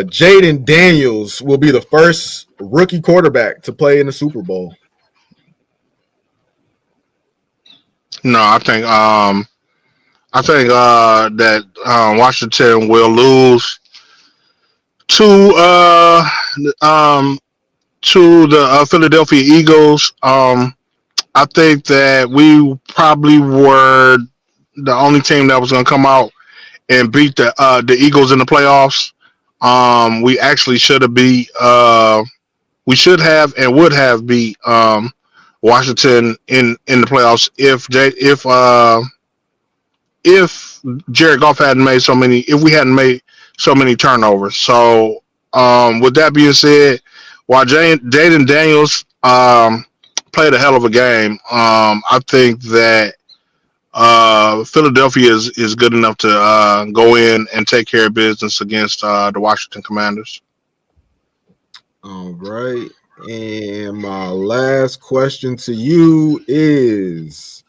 Jaden Daniels will be the first rookie quarterback to play in the Super Bowl. No, I think that Washington will lose to um to the Philadelphia Eagles. I think that we probably were the only team that was going to come out and beat the Eagles in the playoffs. We actually should have beat. We should have and would have beat Washington in the playoffs if Jared Goff hadn't made so many. If we hadn't made so many turnovers. So with that being said, while Jaden Daniels played a hell of a game, I think that Philadelphia is good enough to go in and take care of business against the Washington Commanders. All right. And my last question to you is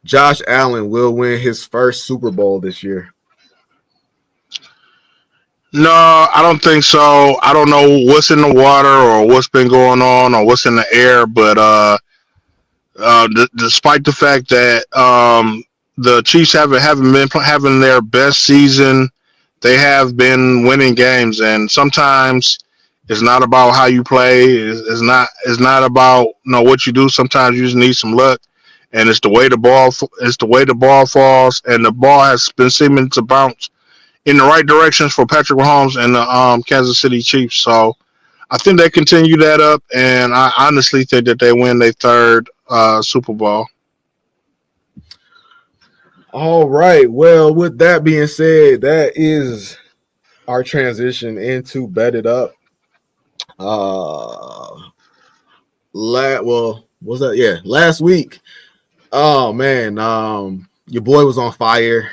Josh Allen will win his first Super Bowl this year. No, I don't think so. I don't know what's in the water or what's been going on or what's in the air, but despite the fact that the Chiefs haven't been having their best season, they have been winning games, and sometimes it's not about how you play. It's not about what you do. Sometimes you just need some luck, and it's the way the ball falls, and the ball has been seeming to bounce in the right directions for Patrick Mahomes and the Kansas City Chiefs. So I think they continue that up, and I honestly think that they win their third Super Bowl. All right. Well, with that being said, that is our transition into Bet It Up. Well, what's that? Yeah, last week. Oh man, your boy was on fire.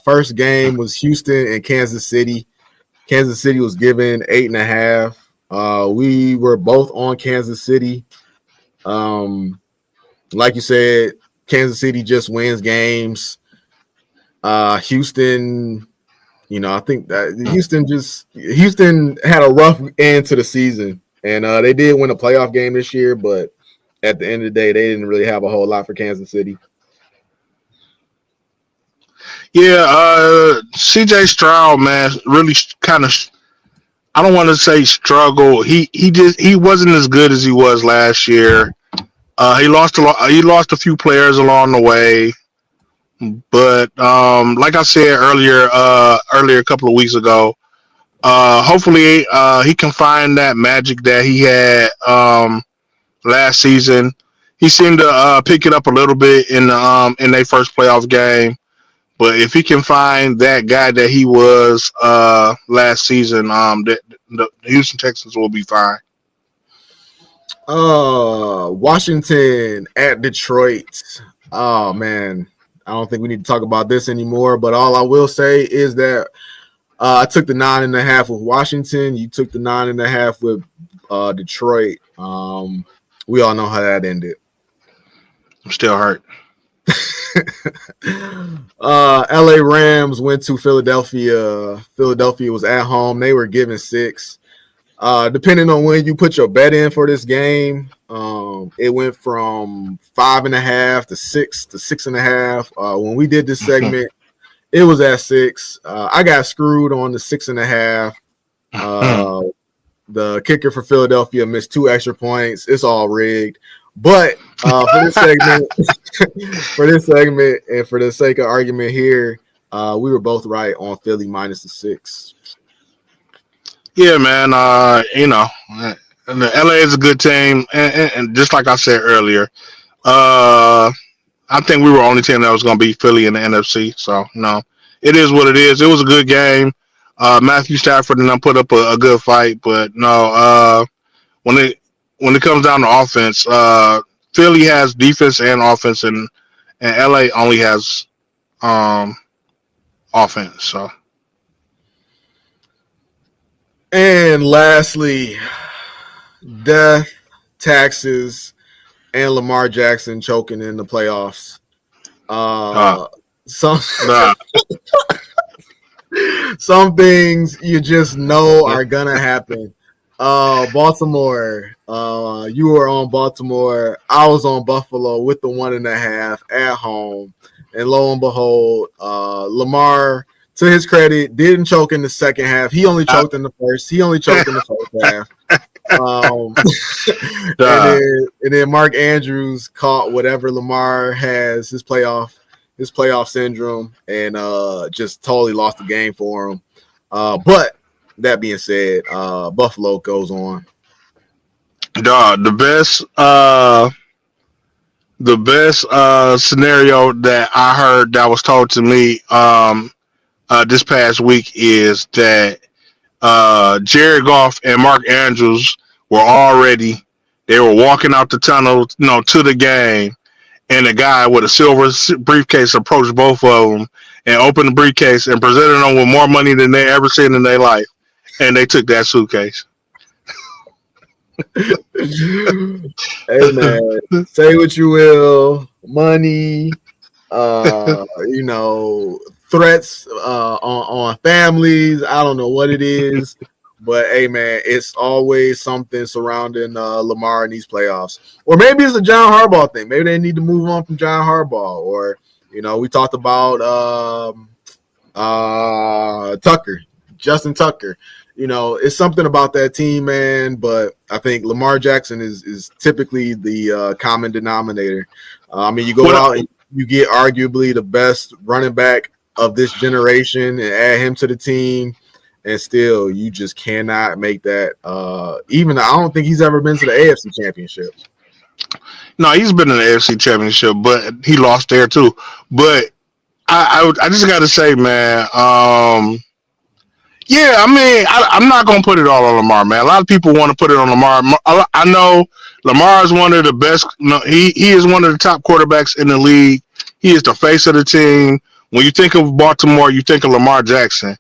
First game was Houston and Kansas City. Kansas City was given 8.5. We were both on Kansas City. Like you said, Kansas City just wins games. Houston, I think that Houston had a rough end to the season, and they did win a playoff game this year, but at the end of the day, they didn't really have a whole lot for Kansas City. Yeah, CJ Stroud, man, really kind of. I don't want to say struggle. He wasn't as good as he was last year. He lost a lot. He lost a few players along the way, but like I said earlier a couple of weeks ago, hopefully he can find that magic that he had last season. He seemed to pick it up a little bit in their first playoff game. But if he can find that guy that he was last season, the Houston Texans will be fine. Washington at Detroit. Oh man, I don't think we need to talk about this anymore. But all I will say is that I took the 9.5 with Washington. You took the 9.5 with Detroit. We all know how that ended. I'm still hurt. LA Rams went to Philadelphia. Philadelphia was at home. They were given 6. Depending on when you put your bet in for this game, it went from 5.5 to 6 to 6.5. When we did this segment, it was at 6. I got screwed on the 6.5. The kicker for Philadelphia missed 2 extra points. It's all rigged. But for this segment, and for the sake of argument here, we were both right on Philly minus the 6. Yeah, man. The LA is a good team, and just like I said earlier, I think we were the only team that was going to beat Philly in the NFC. So no, it is what it is. It was a good game. Matthew Stafford and them put up a good fight, but no, when it comes down to offense, Philly has defense and offense, and LA only has offense. So, and lastly, death, taxes, and Lamar Jackson choking in the playoffs. Some nah. some things you just know are gonna happen. Baltimore. You were on Baltimore. I was on Buffalo with the 1.5 at home. And lo and behold, Lamar, to his credit, didn't choke in the second half. He only choked in the first. He only choked in the first half. And then Mark Andrews caught whatever Lamar has, his playoff syndrome, and just totally lost the game for him. But that being said, Buffalo goes on. Dog, the best scenario that I heard that was told to me this past week is that Jared Goff and Mark Andrews were walking out the tunnel, to the game, and a guy with a silver briefcase approached both of them and opened the briefcase and presented them with more money than they ever seen in their life, and they took that suitcase. Hey man, say what you will, money, threats on families. I don't know what it is, but hey man, it's always something surrounding Lamar in these playoffs. Or maybe it's a John Harbaugh thing. Maybe they need to move on from John Harbaugh. Or we talked about Justin Tucker. It's something about that team, man. But I think Lamar Jackson is typically the common denominator. You go out and you get arguably the best running back of this generation and add him to the team, and still you just cannot make that. Even I don't think he's ever been to the AFC Championship. No, he's been in the AFC Championship, but he lost there too. But I just got to say, man. Yeah, I'm not going to put it all on Lamar, man. A lot of people want to put it on Lamar. I know Lamar is one of the best. He is one of the top quarterbacks in the league. He is the face of the team. When you think of Baltimore, you think of Lamar Jackson.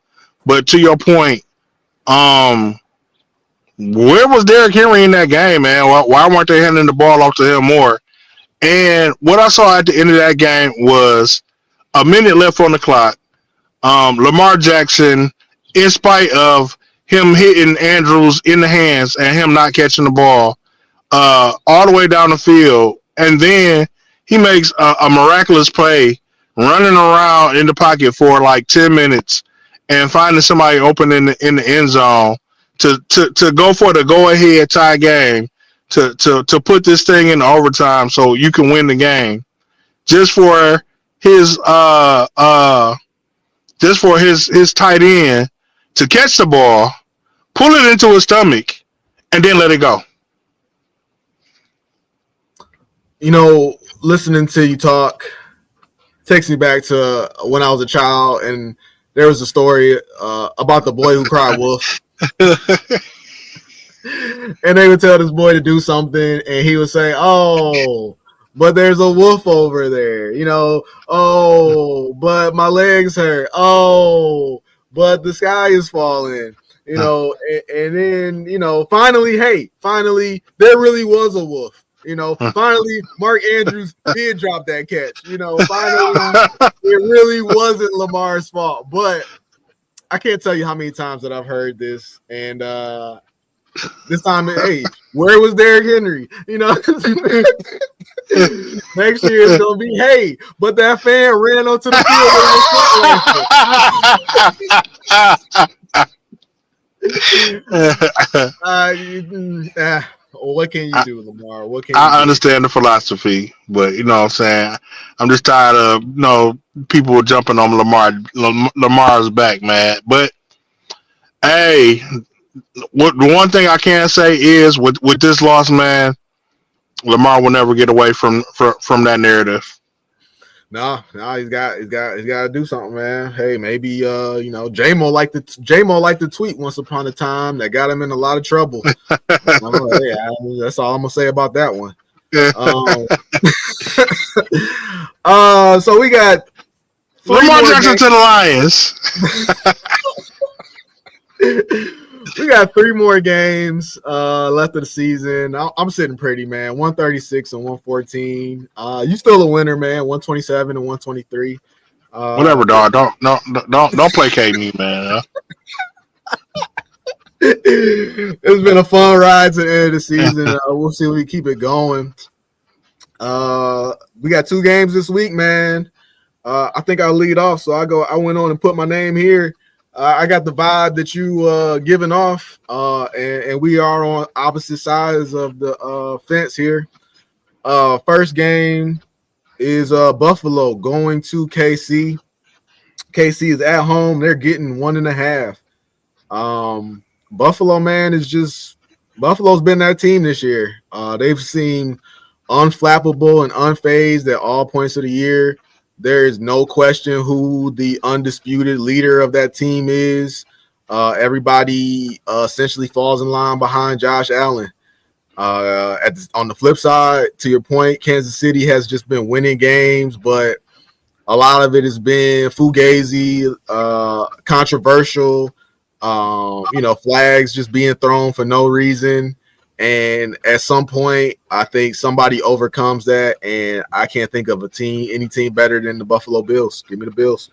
But to your point, where was Derrick Henry in that game, man? Why weren't they handing the ball off to him more? And what I saw at the end of that game was a minute left on the clock. Lamar Jackson, in spite of him hitting Andrews in the hands and him not catching the ball all the way down the field, and then he makes a miraculous play running around in the pocket for like 10 minutes and finding somebody open in the end zone to go for the go-ahead tie game to put this thing in overtime so you can win the game just for his tight end to catch the ball, pull it into his stomach, and then let it go. Listening to you talk takes me back to when I was a child, and there was a story about the boy who cried wolf. And they would tell this boy to do something, and he would say, "Oh, but there's a wolf over there. Oh, but my legs hurt. Oh, but the sky is falling." And then finally, there really was a wolf. Finally, Mark Andrews did drop that catch. Finally, it really wasn't Lamar's fault. But I can't tell you how many times that I've heard this. And this time, hey, where was Derrick Henry? Next year it's gonna be, hey, but that fan ran onto the field. What can you do, Lamar? I understand the philosophy, but you know what I'm saying? I'm just tired of people jumping on Lamar's back, man. But hey, the one thing I can say is with this loss, man, Lamar will never get away from that narrative. No, he's got to do something, man. Hey, maybe J-Mo liked the tweet once upon a time that got him in a lot of trouble. That's all I'm gonna say about that one. So we got Lamar Jackson to the Lions. We got 3 more games left of the season. I'm sitting pretty, man. 136 and 114. You still a winner, man. 127 and 123. Whatever, dog. Don't placate me, man. It's been a fun ride to the end of the season. We'll see if we keep it going. We got 2 games this week, man. I think I'll lead off. So I went on and put my name here. I got the vibe that you giving off, and we are on opposite sides of the fence here. First game is Buffalo going to KC. KC is at home. They're getting 1.5. Buffalo, man, Buffalo's been that team this year. They've seemed unflappable and unfazed at all points of the year. There is no question who the undisputed leader of that team is. Everybody essentially falls in line behind Josh Allen. On the flip side, to your point, Kansas City has just been winning games, but a lot of it has been fugazi, controversial, flags just being thrown for no reason. And at some point, I think somebody overcomes that, and I can't think of any team better than the Buffalo Bills. Give me the Bills.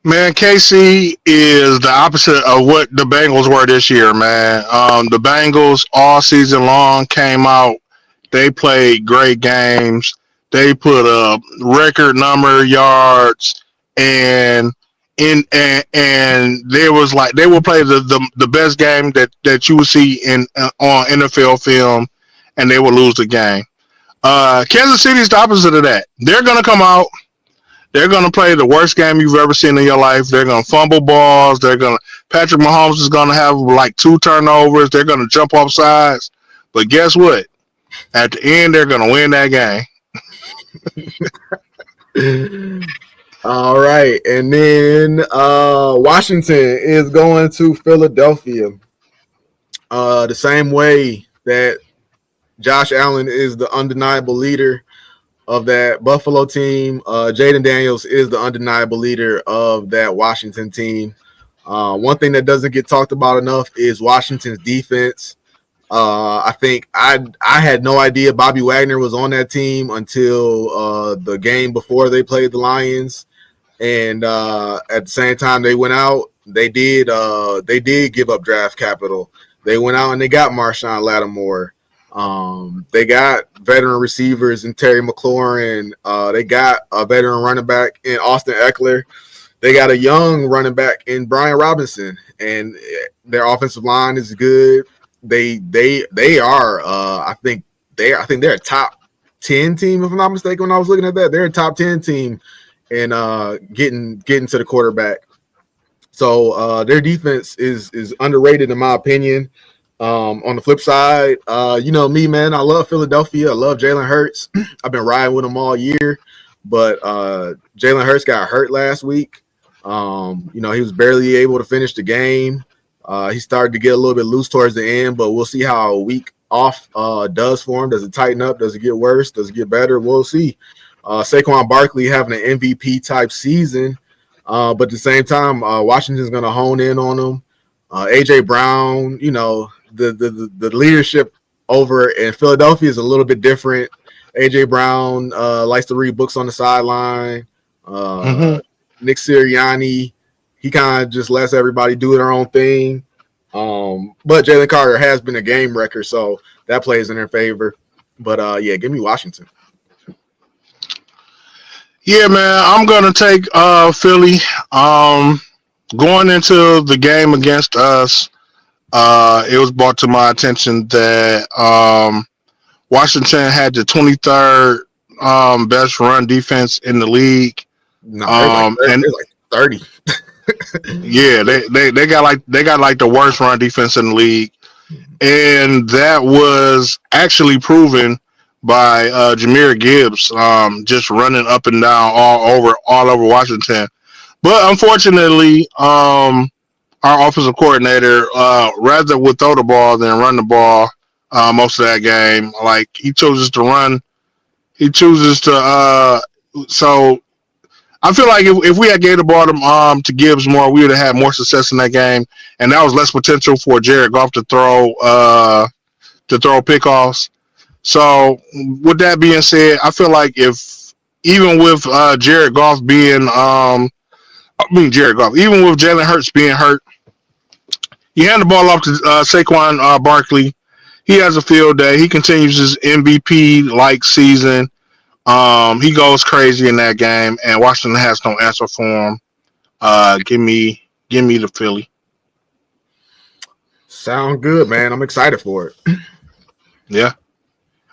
Man, KC is the opposite of what the Bengals were this year, man. The Bengals all season long came out. They played great games. They put up record number of yards, and there was like they will play the best game that you would see on NFL film, and they will lose the game. Kansas City is the opposite of that. They're gonna come out. They're gonna play the worst game you've ever seen in your life. They're gonna fumble balls. Patrick Mahomes is gonna have like 2 turnovers. They're gonna jump off sides. But guess what? At the end, they're gonna win that game. All right, and then Washington is going to Philadelphia. The same way that Josh Allen is the undeniable leader of that Buffalo team, Jaden Daniels is the undeniable leader of that Washington team. One thing that doesn't get talked about enough is Washington's defense. I think I had no idea Bobby Wagner was on that team until the game before they played the Lions. And at the same time they went out, they did give up draft capital. They went out and they got Marshawn Lattimore. They got veteran receivers in Terry McLaurin. They got a veteran running back in Austin Eckler. They got a young running back in Brian Robinson, and their offensive line is good. They are I think they're a top 10 team, if I'm not mistaken. When I was looking at that, they're a top 10 team and getting to the quarterback. So their defense is underrated in my opinion. On the flip side, me, man, I love Philadelphia. I love Jalen Hurts. I've been riding with him all year, but Jalen Hurts got hurt last week. He was barely able to finish the game. He started to get a little bit loose towards the end, but we'll see how a week off does for him. Does it tighten up? Does it get worse? Does it get better? We'll see. Saquon Barkley having an MVP type season, but at the same time, Washington's going to hone in on him. AJ Brown, the leadership over in Philadelphia is a little bit different. AJ Brown likes to read books on the sideline. Nick Sirianni, he kind of just lets everybody do their own thing. But Jalen Carter has been a game wrecker, so that plays in their favor. But give me Washington. Yeah, man, I'm gonna take Philly. Going into the game against us, it was brought to my attention that Washington had the 23rd best run defense in the league. No, they're like 30. Yeah, they got like the worst run defense in the league, and that was actually proven by Jahmyr Gibbs just running up and down all over Washington. But unfortunately, our offensive coordinator rather would throw the ball than run the ball most of that game. Like he chooses to run. He chooses to so I feel like if we had gave the ball to Gibbs more, we would have had more success in that game, and that was less potential for Jared Goff to throw pickoffs. So with that being said, I feel like if even with Jared Goff being Jared Goff, even with Jalen Hurts being hurt, you hand the ball off to Saquon Barkley. He has a field day. He continues his MVP like season. He goes crazy in that game, and Washington has no answer for him. Give me the Philly. Sound good, man. I'm excited for it. Yeah,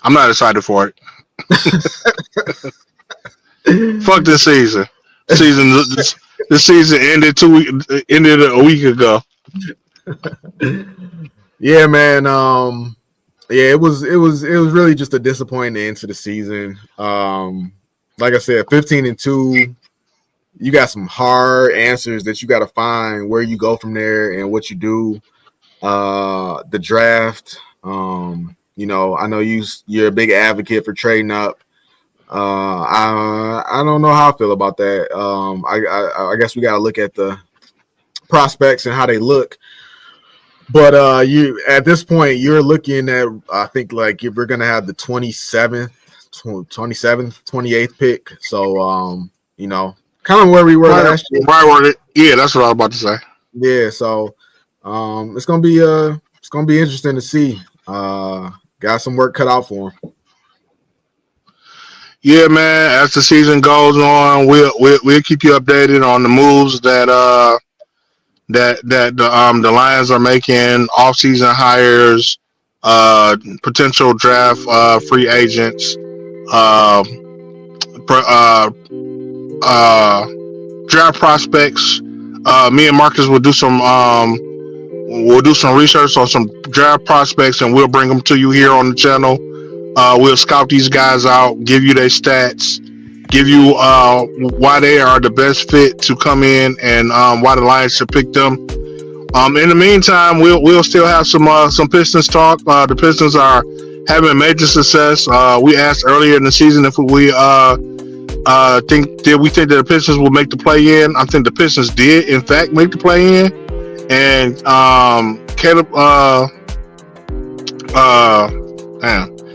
I'm not excited for it. Fuck this season. This season ended a week ago. Yeah, man. Yeah, it was really just a disappointing end to the season. Like I said, 15-2. You got some hard answers that you got to find where you go from there and what you do. The draft. You know, I know you're a big advocate for trading up. I don't know how I feel about that. I guess we got to look at the prospects and how they look. But you at this point, you're looking at, I think, like, if we're going to have the 27th, 28th pick. So, you know, kind of where we were last year. Yeah, that's what I was about to say. Yeah, so it's gonna be interesting to see. Got some work cut out for him. Yeah, man. As the season goes on, we'll keep you updated on the moves that the Lions are making, off-season hires, potential draft free agents, draft prospects. Me and Marcus will do some research on some draft prospects, and we'll bring them to you here on the channel. We'll scout these guys out, give you their stats, give you why they are the best fit to come in, and why the Lions should pick them. In the meantime, we'll still have some Pistons talk. The Pistons are having major success. We asked earlier in the season if we think that the Pistons will make the play-in. I think the Pistons did, in fact, make the play-in. And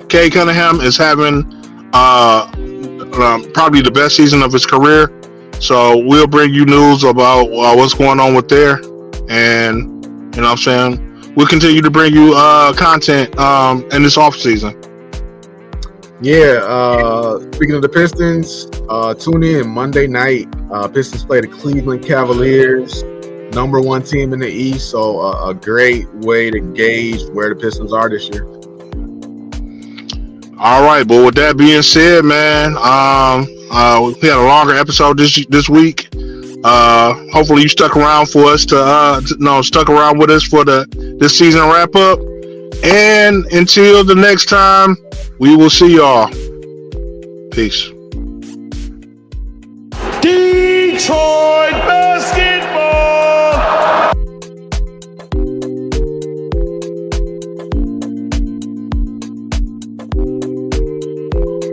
Cade Cunningham is having probably the best season of his career. So we'll bring you news about what's going on with there. And, you know what I'm saying, we'll continue to bring you content in this offseason. Yeah, speaking of the Pistons, tune in Monday night. Pistons play the Cleveland Cavaliers, number one team in the East. So a great way to gauge where the Pistons are this year. All right, but with that being said, man, we had a longer episode this week. Hopefully you stuck around for us stuck around with us for this season wrap up. And until the next time, we will see y'all. Peace. Detroit.